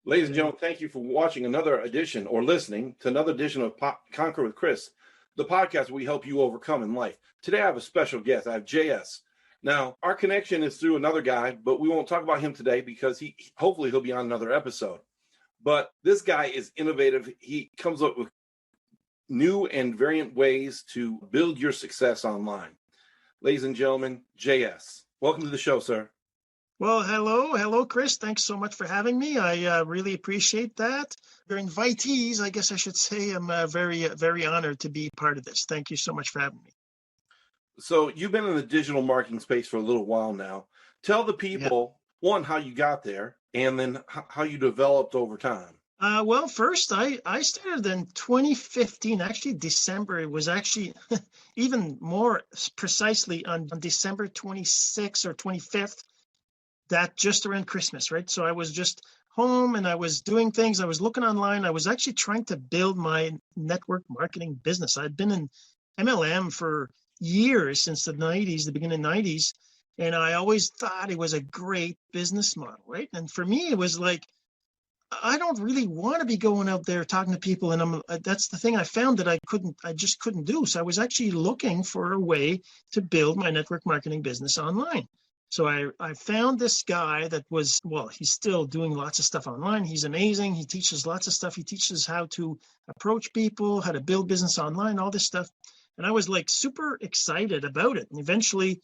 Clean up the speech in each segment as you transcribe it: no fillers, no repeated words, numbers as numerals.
Ladies and gentlemen, thank you for watching another edition or listening to another edition of Conquer with Chris, the podcast where we help you overcome in life. Today, I have a special guest. I have JS. Now, our connection is through another guy, but we won't talk about him today because hopefully he'll be on another episode. But this guy is innovative. He comes up with new and variant ways to build your success online. Ladies and gentlemen, JS. Welcome to the show, sir. Well, hello, Chris. Thanks so much for having me. I really appreciate that. Your invitees, I guess I should say. I'm very honored to be part of this. Thank you so much for having me. So you've been in the digital marketing space for a little while now. Tell the people, one, how you got there, and then how you developed over time. Well, first, I started in 2015, actually December. It was actually even more precisely on December 26th or 25th. That just around Christmas, right? So I was just home and I was doing things. I was looking online. I was actually trying to build my network marketing business. I'd been in MLM for years, since the beginning 90s. And I always thought it was a great business model, right? And for me, it was like, I don't really want to be going out there talking to people. And that's the thing I found that I just couldn't do. So I was actually looking for a way to build my network marketing business online. So I found this guy that was, well, he's still doing lots of stuff online. He's amazing. He teaches lots of stuff. He teaches how to approach people, how to build business online, all this stuff. And I was like super excited about it. And eventually,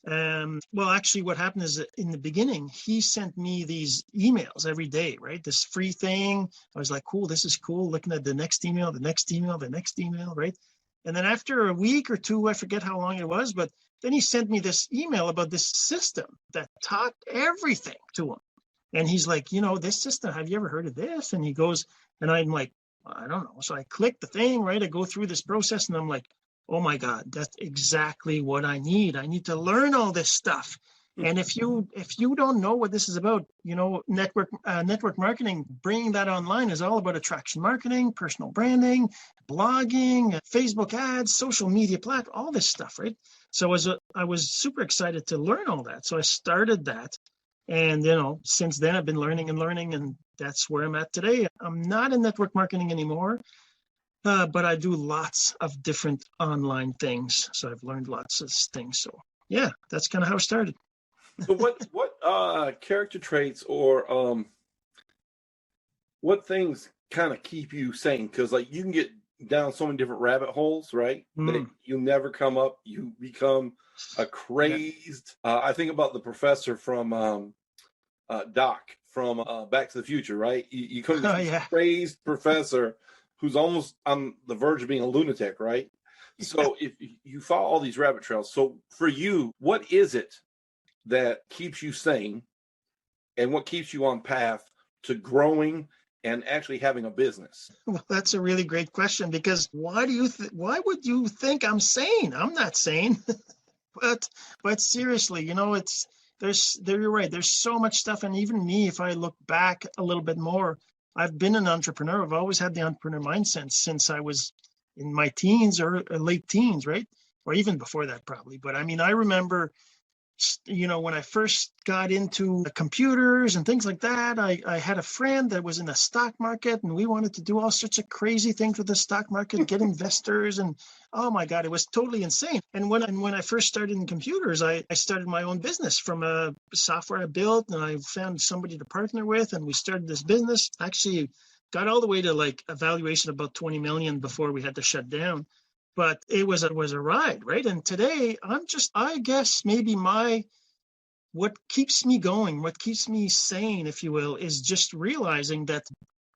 actually what happened is that in the beginning, he sent me these emails every day, right? This free thing. I was like, cool, this is cool. Looking at the next email, right? And then after a week or two, I forget how long it was, but then he sent me this email about this system that taught everything to him. And he's like, this system, have you ever heard of this? And he goes, and I'm like, I don't know. So I click the thing, right? I go through this process and I'm like, oh my God, that's exactly what I need. I need to learn all this stuff. And if you don't know what this is about, network marketing, bringing that online is all about attraction marketing, personal branding, blogging, Facebook ads, social media platform, all this stuff, right? So I was super excited to learn all that. So I started that. And, since then I've been learning, and that's where I'm at today. I'm not in network marketing anymore, but I do lots of different online things. So I've learned lots of things. So yeah, that's kind of how it started. So what character traits or what things kind of keep you sane? Because like you can get down so many different rabbit holes, right? That you never come up. You become a crazed. I think about the professor from Doc from Back to the Future, right? You come to this crazed professor who's almost on the verge of being a lunatic, right? So if you follow all these rabbit trails, so for you, what is it that keeps you sane and what keeps you on path to growing and actually having a business? Well, that's a really great question, because why would you think I'm sane? I'm not sane. but seriously, you're right. There's so much stuff. And even me, if I look back a little bit more, I've been an entrepreneur. I've always had the entrepreneur mindset since I was in my teens or late teens, right? Or even before that, probably. But I mean, I remember, when I first got into computers and things like that, I had a friend that was in the stock market, and we wanted to do all sorts of crazy things with the stock market, get investors, and oh my God, it was totally insane. And when I first started in computers, I started my own business from a software I built, and I found somebody to partner with, and we started this business. Actually got all the way to like a valuation of about 20 million before we had to shut down. But it was a ride, right? And today I guess maybe what keeps me going, what keeps me sane, if you will, is just realizing that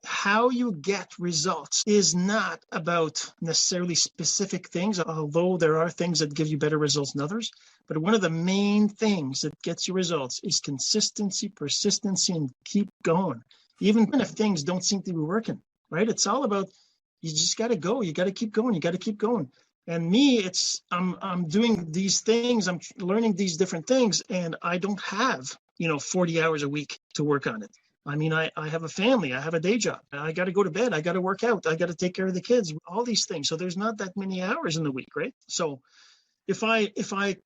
how you get results is not about necessarily specific things, although there are things that give you better results than others. But one of the main things that gets you results is consistency, persistency, and keep going. Even if things don't seem to be working, right? It's all about, you just got to go. You got to keep going. You got to keep going. And me, I'm doing these things. I'm learning these different things, and I don't have, 40 hours a week to work on it. I mean, I have a family. I have a day job. I got to go to bed. I got to work out. I got to take care of the kids, all these things. So there's not that many hours in the week, right? So if I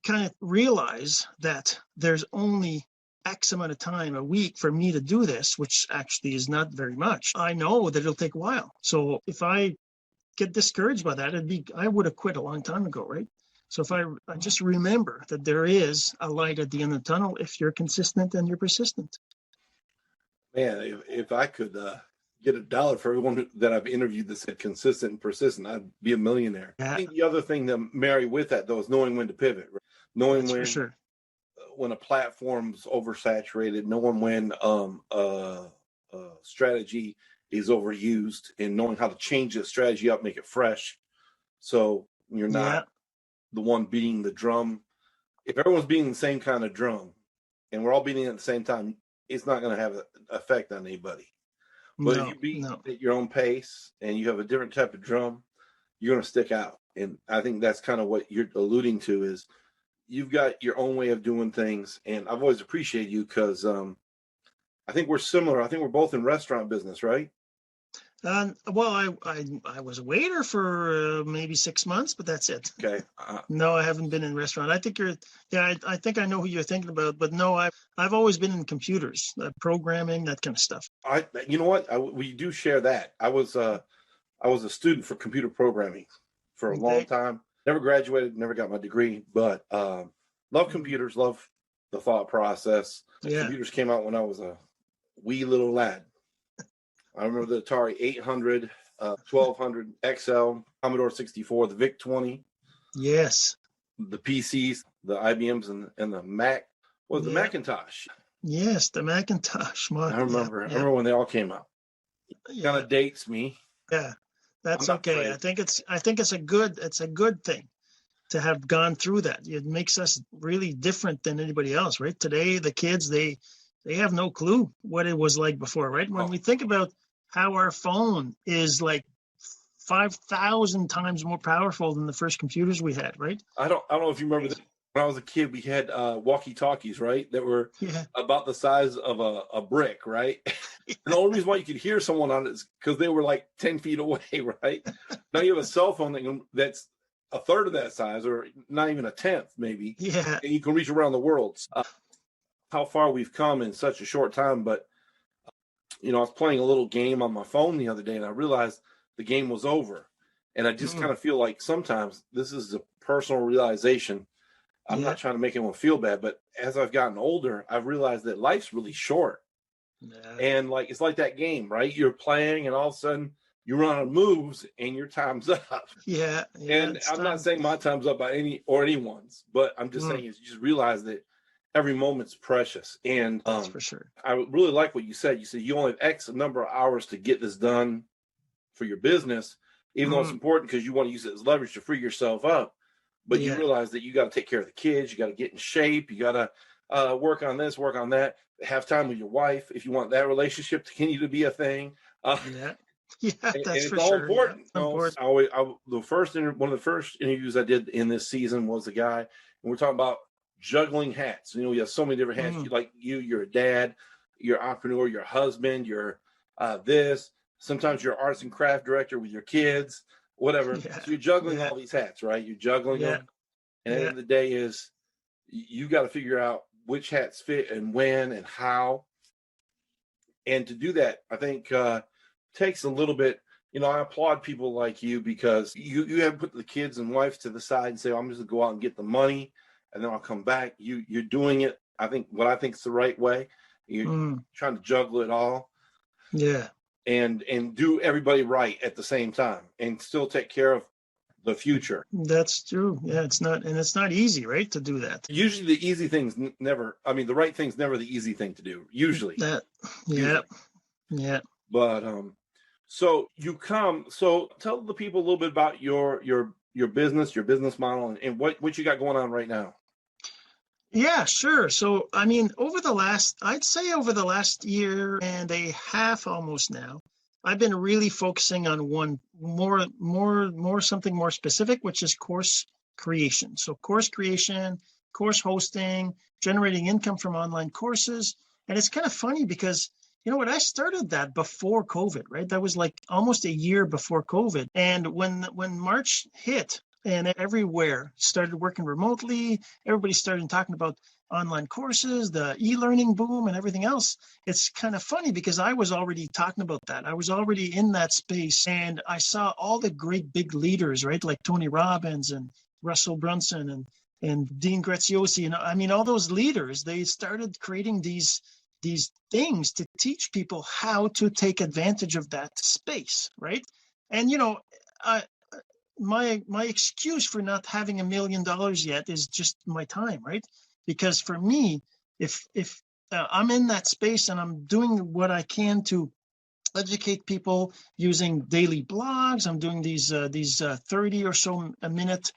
kind of realize that there's only X amount of time a week for me to do this, which actually is not very much, I know that it'll take a while. So if I get discouraged by that, I would have quit a long time ago, right? So if I just remember that there is a light at the end of the tunnel if you're consistent and you're persistent. Man, if I could get $1 for everyone that I've interviewed that said consistent and persistent, I'd be a millionaire. Yeah. I think the other thing to marry with that, though, is knowing when to pivot, right? Knowing That's for sure. When a platform's oversaturated, knowing when strategy is overused, and knowing how to change the strategy up, make it fresh, so you're not the one beating the drum. If everyone's beating the same kind of drum and we're all beating it at the same time, it's not going to have an effect on anybody. But if you beat at your own pace and you have a different type of drum, you're going to stick out. And I think that's kind of what you're alluding to, is you've got your own way of doing things. And I've always appreciated you because I think we're similar. I think we're both in restaurant business, right? Well, I was a waiter for maybe 6 months, but that's it. Okay. No, I haven't been in a restaurant. I think I think I know who you're thinking about, but no, I've always been in computers, programming, that kind of stuff. You know what? We do share that. I was a student for computer programming for a long time. Never graduated, never got my degree, but love computers, love the thought process. Computers came out when I was a wee little lad. I remember the Atari 800, 1200 XL, Commodore 64, the VIC-20. Yes. The PCs, the IBMs, and the Mac. The Macintosh. Yes, the Macintosh. I remember. I remember when they all came out. Kind of dates me. Yeah, that's okay. I think it's a good thing to have gone through that. It makes us really different than anybody else, right? Today, the kids, they have no clue what it was like before, right? When we think about how our phone is like 5,000 times more powerful than the first computers we had, right? I don't know if you remember that. When I was a kid, we had walkie-talkies, right? That were about the size of a brick, right? And the only reason why you could hear someone on it is because they were like 10 feet away, right? Now you have a cell phone that's a third of that size, or not even a tenth, maybe. Yeah. And you can reach around the world. How far we've come in such a short time. But, I was playing a little game on my phone the other day, and I realized the game was over. And I just kind of feel like sometimes this is a personal realization. I'm not trying to make anyone feel bad, but as I've gotten older, I've realized that life's really short. Yeah. And it's like that game, right? You're playing and all of a sudden you run out of moves and your time's up. Yeah. And I'm not saying my time's up by anyone's, but I'm just saying you just realize that every moment's precious. And that's for sure. I really like what you said. You said you only have X number of hours to get this done for your business, even though it's important because you want to use it as leverage to free yourself up. But you realize that you got to take care of the kids. You got to get in shape. You got to work on this, work on that. Have time with your wife if you want that relationship to continue to be a thing. That's it's for all sure. important. Yeah, important. One of the first interviews I did in this season was a guy, and we're talking about juggling hats. You have so many different hats. You're a dad, you're an entrepreneur, you're a husband, you're this. Sometimes you're an arts and craft director with your kids. Whatever. So you're juggling all these hats, right? You're juggling them. And at the end of the day is you got to figure out which hats fit and when and how. And to do that, I think takes a little bit. I applaud people like you because you have put the kids and wife to the side and say, I'm just going to go out and get the money and then I'll come back. You're doing it, I think, what I think is the right way. You're trying to juggle it all. Yeah. And do everybody right at the same time and still take care of the future. That's true. Yeah, it's not easy, right, to do that. Usually the easy things the right thing's never the easy thing to do, usually. Yeah. But so tell the people a little bit about your business, your business model, and what you got going on right now. Yeah, sure. So, over the last year and a half almost now, I've been really focusing on one something more specific, which is course creation. So course creation, course hosting, generating income from online courses. And it's kind of funny because, I started that before COVID, right? That was like almost a year before COVID. And when March hit, and everywhere started working remotely, everybody started talking about online courses, the e-learning boom and everything else, it's kind of funny because I was already talking about that. I was already in that space, and I saw all the great big leaders, right? Like Tony Robbins and Russell Brunson and Dean Graziosi. And I mean, all those leaders, they started creating these things to teach people how to take advantage of that space, right? And, my excuse for not having $1 million yet is just my time, right? Because for me, if I'm in that space and I'm doing what I can to educate people using daily blogs, I'm doing these 30 or so a minute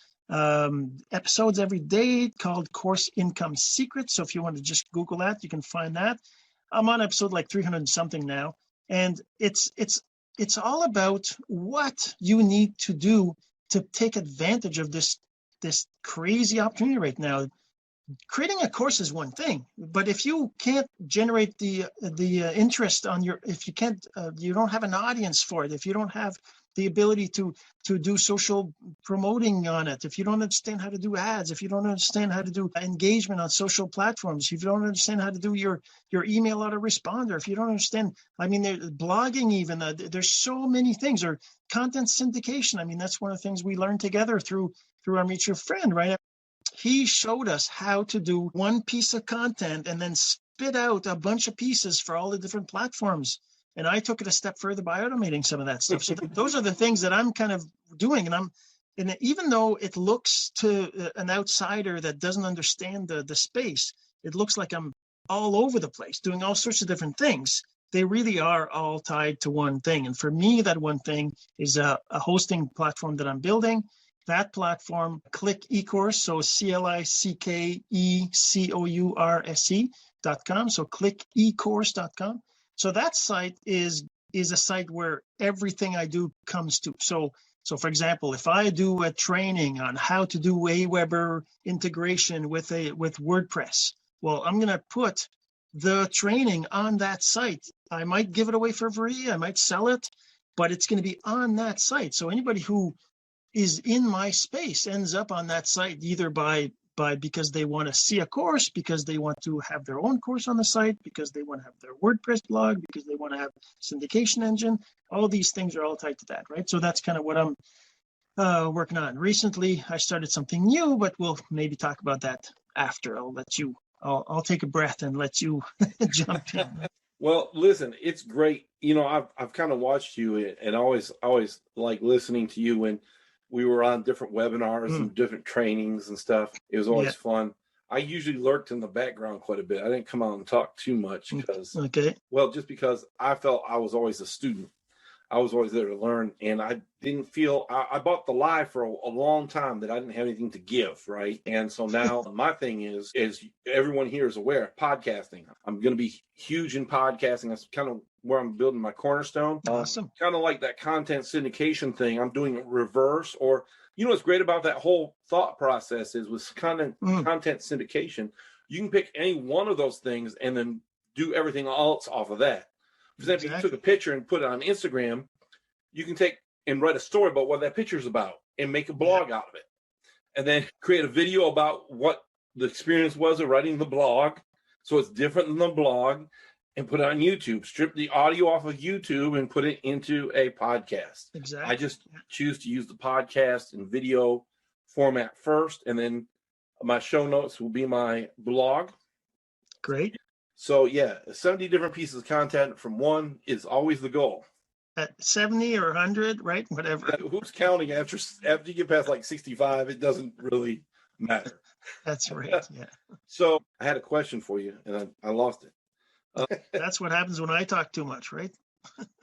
episodes every day called Course Income Secrets. So if you want to just Google that, you can find that. I'm on episode like 300 something now, and it's all about what you need to do to take advantage of this crazy opportunity right now. Creating a course is one thing, but if you can't generate the interest on if you can't, you don't have an audience for it, if you don't have the ability to do social promoting on it, if you don't understand how to do ads, if you don't understand how to do engagement on social platforms, if you don't understand how to do your email autoresponder, if you don't understand, I mean, blogging even, there's so many things, or content syndication. I mean, that's one of the things we learned together through our mutual friend, right? He showed us how to do one piece of content and then spit out a bunch of pieces for all the different platforms. And I took it a step further by automating some of that stuff. So those are the things that I'm kind of doing. And even though it looks to an outsider that doesn't understand the space, it looks like I'm all over the place doing all sorts of different things. They really are all tied to one thing. And for me, that one thing is a hosting platform that I'm building. That platform, Click eCourse, so CLICKECOURSE.com. So clickecourse.com. So that site is a site where everything I do comes to. So for example, if I do a training on how to do Aweber integration with WordPress, well, I'm going to put the training on that site. I might give it away for free, I might sell it, but it's going to be on that site. So anybody who is in my space ends up on that site either by because they want to see a course, because they want to have their own course on the site, because they want to have their WordPress blog, because they want to have syndication engine. All these things are all tied to that, right? So that's kind of what I'm working on. Recently, I started something new, but we'll maybe talk about that after. I'll take a breath and let you jump in. Well, listen, it's great. I've kind of watched you and always like listening to you when we were on different webinars and different trainings and stuff. It was always fun. I usually lurked in the background quite a bit. I didn't come out and talk too much because I felt I was always a student. I was always there to learn, and I didn't feel I bought the lie for a long time that I didn't have anything to give, right? And so now my thing is everyone here is aware, podcasting. I'm going to be huge in podcasting. That's kind of where I'm building my cornerstone. Awesome. Kind of like that content syndication thing. I'm doing it reverse, or what's great about that whole thought process is with content syndication, you can pick any one of those things and then do everything else off of that. For example, you took a picture and put it on Instagram, you can take and write a story about what that picture is about and make a blog out of it. And then create a video about what the experience was of writing the blog, so it's different than the blog, and put it on YouTube. Strip the audio off of YouTube and put it into a podcast. Exactly. I just choose to use the podcast and video format first, and then my show notes will be my blog. Great. So 70 different pieces of content from one is always the goal. At 70 or 100, right? Whatever. Who's counting after you get past like 65? It doesn't really matter. That's right. Yeah. So I had a question for you, and I lost it. That's what happens when I talk too much, right?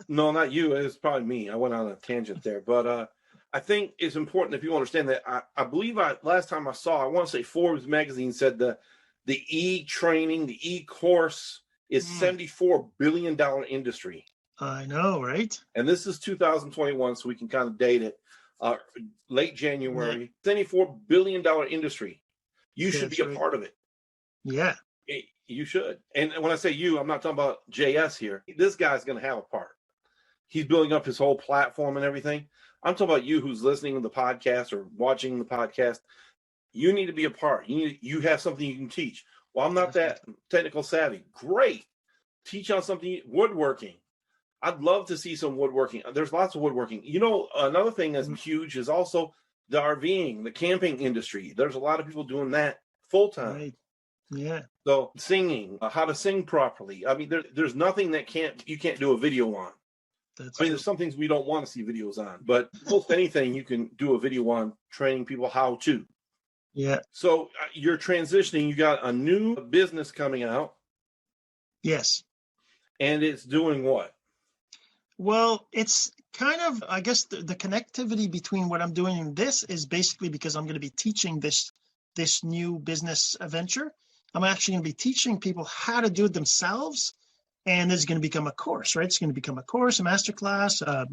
No, not you. It was probably me. I went on a tangent there, but I think it's important if you understand that. I believe last time I want to say Forbes magazine said the e-training, the e-course is $74 billion industry. I know, right? And this is 2021, so we can kind of date it. Late January, $74 billion industry. You should be a part of it. Yeah. You should. And when I say you, I'm not talking about JS here. This guy's going to have a part. He's building up his whole platform and everything. I'm talking about you who's listening to the podcast or watching the podcast. You need to be a part. You have something you can teach. Well, I'm not that technical savvy. Great. Teach on something, woodworking. I'd love to see some woodworking. There's lots of woodworking. You know, another thing that's huge is also the RVing, the camping industry. There's a lot of people doing that full time. Right. Yeah. So singing, how to sing properly. I mean, there's nothing that you can't do a video on. There's some things we don't want to see videos on, but most anything you can do a video on, training people how to. Yeah. So you're transitioning. You got a new business coming out. Yes. And it's doing what? Well, it's kind of, I guess the connectivity between what I'm doing and this is basically because I'm going to be teaching this new business venture. I'm actually going to be teaching people how to do it themselves. And it's going to become a course, right? It's going to become a course, a masterclass, a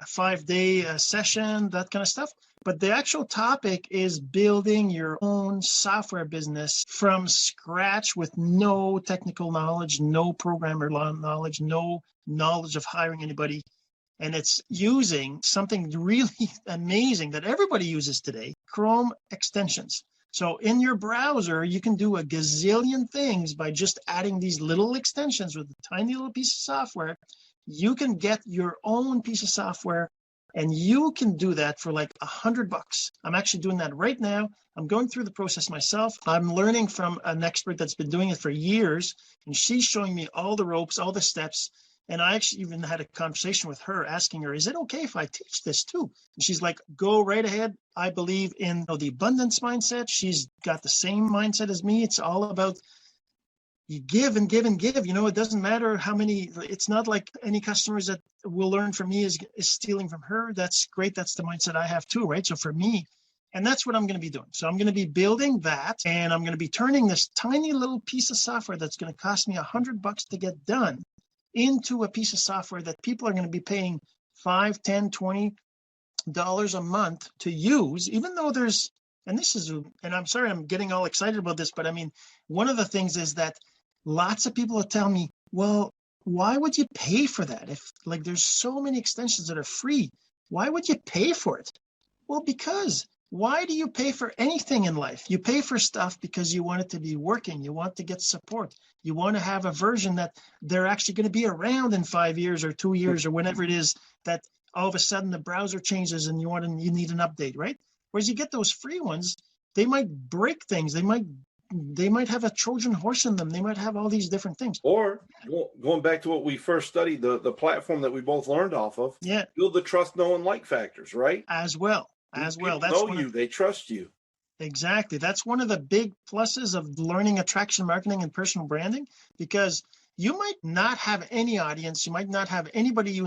5-day session, that kind of stuff. But the actual topic is building your own software business from scratch with no technical knowledge, no programmer knowledge, no knowledge of hiring anybody. And it's using something really amazing that everybody uses today, Chrome extensions. So in your browser, you can do a gazillion things by just adding these little extensions with a tiny little piece of software. You can get your own piece of software, and you can do that for like $100. I'm actually doing that right now. I'm going through the process myself. I'm learning from an expert that's been doing it for years, and she's showing me all the ropes, all the steps. And I actually even had a conversation with her asking her, is it okay if I teach this too? And she's like, go right ahead. I believe in the abundance mindset. She's got the same mindset as me. It's all about you give and give and give. It doesn't matter how many, it's not like any customers that will learn from me is stealing from her. That's great. That's the mindset I have too, right? So for me, and that's what I'm going to be doing. So I'm going to be building that, and I'm going to be turning this tiny little piece of software that's going to cost me $100 to get done into a piece of software that people are going to be paying $5, $10, $20 a month to use, even though and I'm sorry I'm getting all excited about this, but I mean, one of the things is that lots of people will tell me, well, why would you pay for that? If like there's so many extensions that are free, why would you pay for it? Well, because why do you pay for anything in life? You pay for stuff because you want it to be working. You want to get support. You want to have a version that they're actually going to be around in 5 years or 2 years or whenever it is that all of a sudden the browser changes and you need an update, right? Whereas you get those free ones, they might break things. They might have a Trojan horse in them. They might have all these different things. Or going back to what we first studied, the platform that we both learned off of, build the trust, know, and like factors, right? As well. That's they trust you. Exactly. That's one of the big pluses of learning attraction marketing and personal branding, because you might not have any audience, you might not have anybody,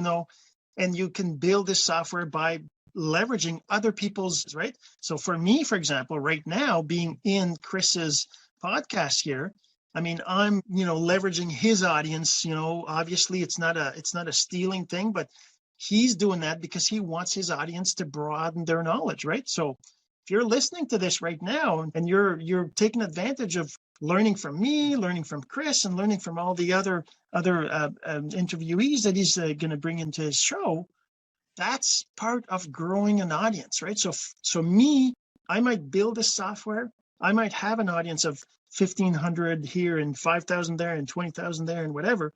and you can build this software by leveraging other people's, right? So for me, for example, right now being in Chris's podcast here, I mean, I'm, leveraging his audience, obviously it's not a stealing thing, but he's doing that because he wants his audience to broaden their knowledge, right? So if you're listening to this right now and you're taking advantage of learning from me, learning from Chris, and learning from all the other interviewees that he's going to bring into his show, that's part of growing an audience, right? So me, I might build a software. I might have an audience of 1,500 here and 5,000 there and 20,000 there and whatever,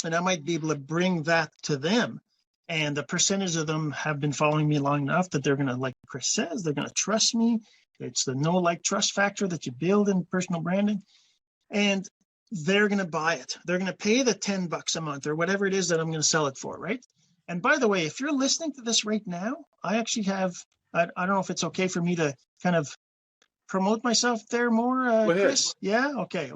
and I might be able to bring that to them. And a percentage of them have been following me long enough that they're going to, like Chris says, they're going to trust me. It's the know, like, trust factor that you build in personal branding. And they're going to buy it. They're going to pay the $10 a month or whatever it is that I'm going to sell it for, right? And by the way, if you're listening to this right now, I actually have, I don't know if it's okay for me to kind of promote myself there more, Chris? Yeah? Okay.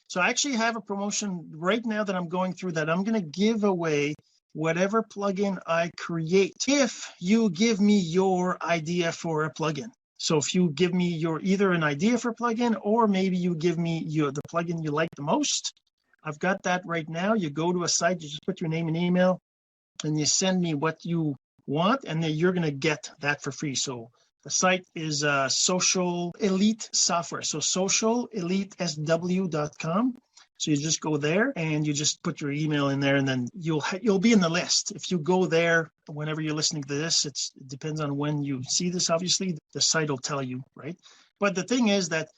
So I actually have a promotion right now that I'm going through that I'm going to give away whatever plugin I create if you give me your idea for a plugin. So if you give me either an idea for a plugin, or maybe you give me the plugin you like the most, I've got that right now. You go to a site, you just put your name and email, and you send me what you want, and then you're going to get that for free. So the site is Social Elite Software. So socialelitesw.com. So you just go there and you just put your email in there, and then you'll be in the list. If you go there, whenever you're listening to this, it depends on when you see this, obviously, the site will tell you, right? But the thing is that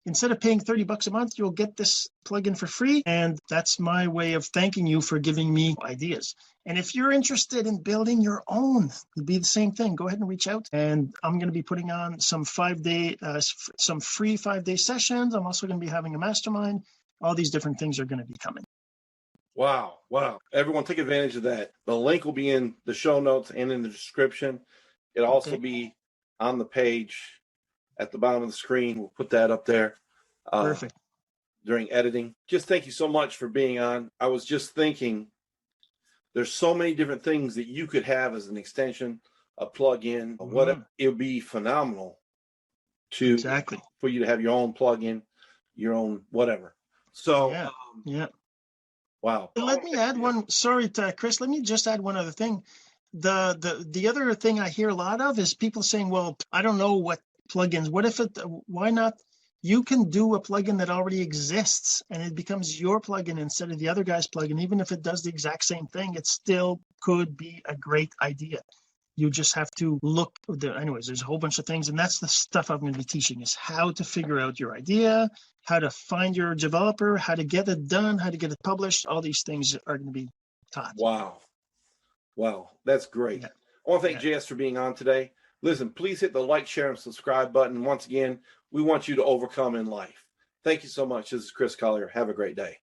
instead of paying $30 a month, you'll get this plugin for free. And that's my way of thanking you for giving me ideas. And if you're interested in building your own, it'd be the same thing. Go ahead and reach out. And I'm going to be putting on some some free 5-day sessions. I'm also going to be having a mastermind. All these different things are going to be coming. Wow. Everyone take advantage of that. The link will be in the show notes and in the description. It'll also be on the page at the bottom of the screen. We'll put that up there. Perfect. During editing. Just thank you so much for being on. I was just thinking, there's so many different things that you could have as an extension, a plug-in, whatever. It would be phenomenal for you to have your own plug-in, your own whatever. So, wow. Let me add one. Sorry, Chris. Let me just add one other thing. The other thing I hear a lot of is people saying, "Well, I don't know what plugins. Why not? You can do a plugin that already exists, and it becomes your plugin instead of the other guy's plugin. Even if it does the exact same thing, it still could be a great idea. You just have to look. Anyways, there's a whole bunch of things, and that's the stuff I'm going to be teaching: is how to figure out your idea, how to find your developer, how to get it done, how to get it published. All these things are going to be taught. Wow, that's great. I want to thank JS for being on today. Listen, please hit the like, share, and subscribe button. Once again, we want you to overcome in life. Thank you so much. This is Chris Collier. Have a great day.